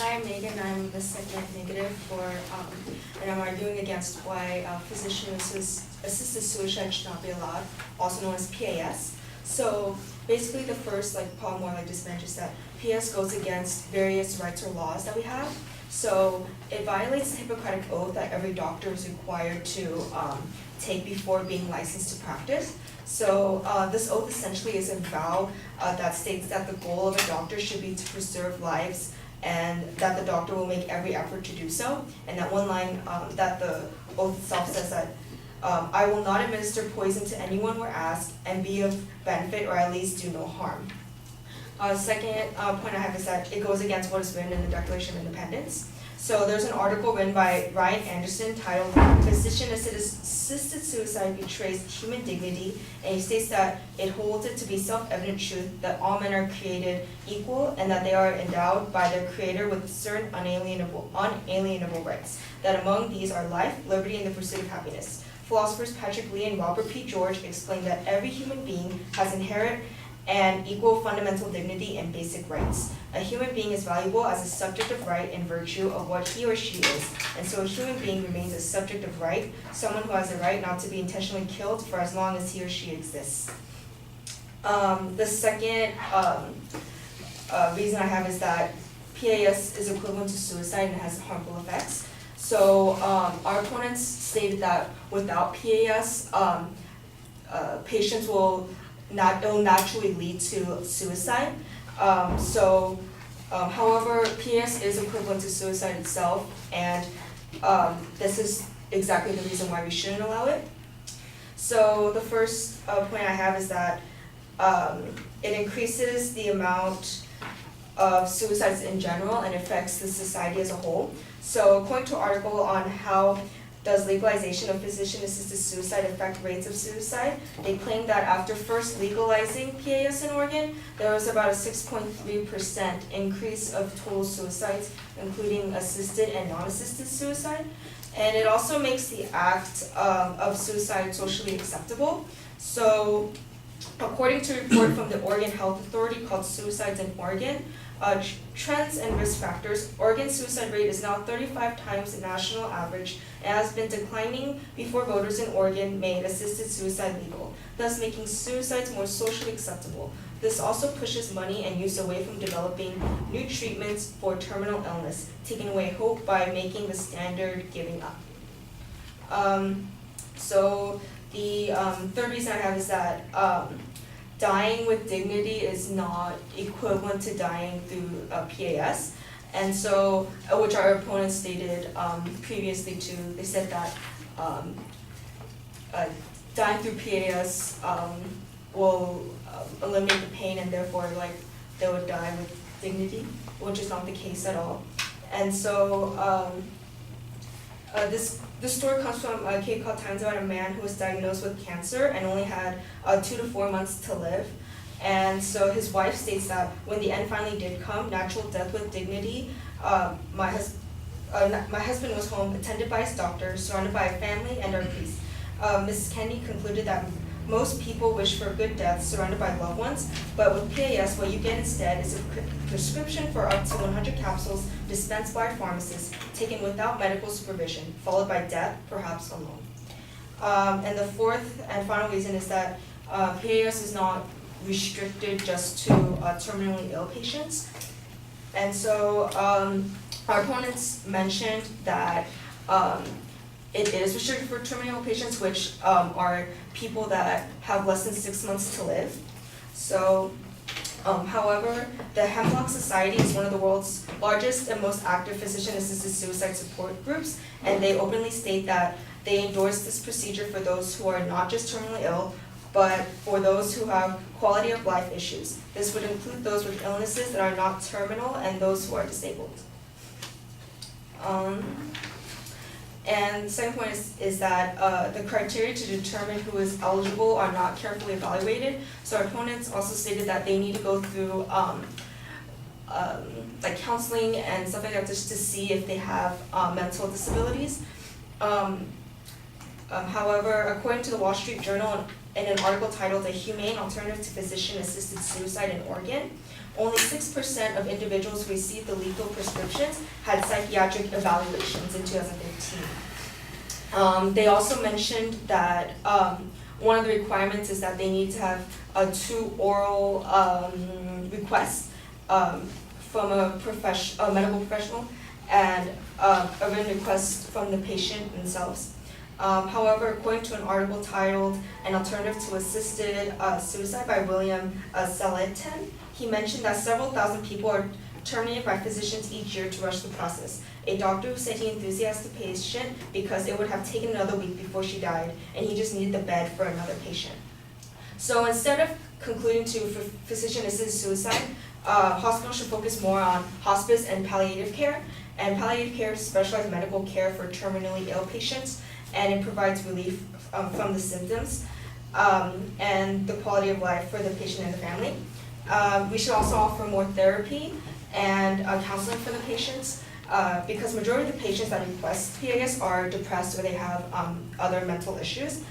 Hi, I'm Megan. I'm the second negative and I'm arguing against why physician-assisted suicide should not be allowed, also known as PAS. So basically, the first problem or disadvantage is that PAS goes against various rights or laws that we have. So it violates the Hippocratic Oath that every doctor is required to take before being licensed to practice. So this oath essentially is a vow that states that the goal of a doctor should be to preserve lives and that the doctor will make every effort to do so. And that one line that the oath itself says that I will not administer poison to anyone where asked and be of benefit or at least do no harm. Second point I have is that it goes against what is written in the Declaration of Independence. So there's an article written by Ryan Anderson titled Physician-Assisted Suicide Betrays Human Dignity, and he states that it holds it to be self-evident truth that all men are created equal and that they are endowed by their creator with certain unalienable rights, that among these are life, liberty, and the pursuit of happiness. Philosophers Patrick Lee and Robert P. George explain that every human being has inherent and equal fundamental dignity and basic rights. A human being is valuable as a subject of right in virtue of what he or she is, and so a human being remains a subject of right, someone who has the right not to be intentionally killed for as long as he or she exists. The second reason I have is that PAS is equivalent to suicide and has harmful effects. So our opponents stated that without PAS, patients will naturally lead to suicide. However, PAS is equivalent to suicide itself, and this is exactly the reason why we shouldn't allow it. So the first point I have is that it increases the amount of suicides in general and affects the society as a whole. So according to an article on how does legalization of physician-assisted suicide affect rates of suicide, they claim that after first legalizing PAS in Oregon, there was about a 6.3% increase of total suicides, including assisted and non-assisted suicide. And it also makes the act of suicide socially acceptable. So according to a report from the Oregon Health Authority called Suicides in Oregon, Trends and Risk Factors, Oregon's suicide rate is now 35 times the national average and has been declining before voters in Oregon made assisted suicide legal, thus making suicides more socially acceptable. This also pushes money and use away from developing new treatments for terminal illness, taking away hope by making the standard giving up. So the third reason I have is that dying with dignity is not equivalent to dying through PAS, and so which our opponents stated previously too. They said that dying through PAS will eliminate the pain, and therefore they would die with dignity, which is not the case at all. And so this story comes from a Cape Cod Times about a man who was diagnosed with cancer and only had 2 to 4 months to live. And so his wife states that when the end finally did come, natural death with dignity, my husband was home, attended by his doctor, surrounded by a family and our priest. Mrs. Kennedy concluded that most people wish for a good death surrounded by loved ones, but with PAS, what you get instead is a prescription for up to 100 capsules dispensed by a pharmacist, taken without medical supervision, followed by death, perhaps alone. And the fourth and final reason is that PAS is not restricted just to terminally ill patients. And so our opponents mentioned that it is restricted for terminal patients, which are people that have less than 6 months to live. So, however, the Hemlock Society is one of the world's largest and most active physician-assisted suicide support groups, and they openly state that they endorse this procedure for those who are not just terminally ill, but for those who have quality of life issues. This would include those with illnesses that are not terminal and those who are disabled. And the second point is that the criteria to determine who is eligible are not carefully evaluated. So our opponents also stated that they need to go through counseling and stuff like that just to see if they have mental disabilities. However, according to the Wall Street Journal, in an article titled "A Humane Alternative to Physician-Assisted Suicide in Oregon," only 6% of individuals who received the lethal prescriptions had psychiatric evaluations in 2015. They also mentioned that one of the requirements is that they need to have 2 oral requests from a medical professional and a written request from the patient themselves. However, according to an article titled "An Alternative to Assisted Suicide" by William Saletan, he mentioned that several thousand people are terminated by physicians each year to rush the process. A doctor who said he enthusiasted the patient because it would have taken another week before she died, and he just needed the bed for another patient. So instead of concluding to physician-assisted suicide, hospitals should focus more on hospice and palliative care. And palliative care is specialized medical care for terminally ill patients, and it provides relief from the symptoms and the quality of life for the patient and the family. We should also offer more therapy and counseling for the patients because majority of the patients that request PAS are depressed or they have other mental issues.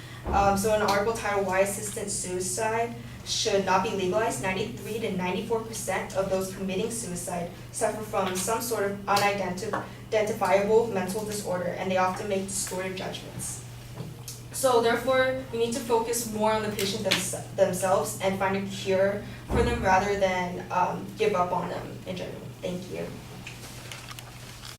So in an article titled "Why Assisted Suicide Should Not Be Legalized," 93 to 94% of those committing suicide suffer from some sort of unidentifiable mental disorder, and they often make distorted judgments. So therefore, we need to focus more on the patient themselves and find a cure for them rather than give up on them in general. Thank you.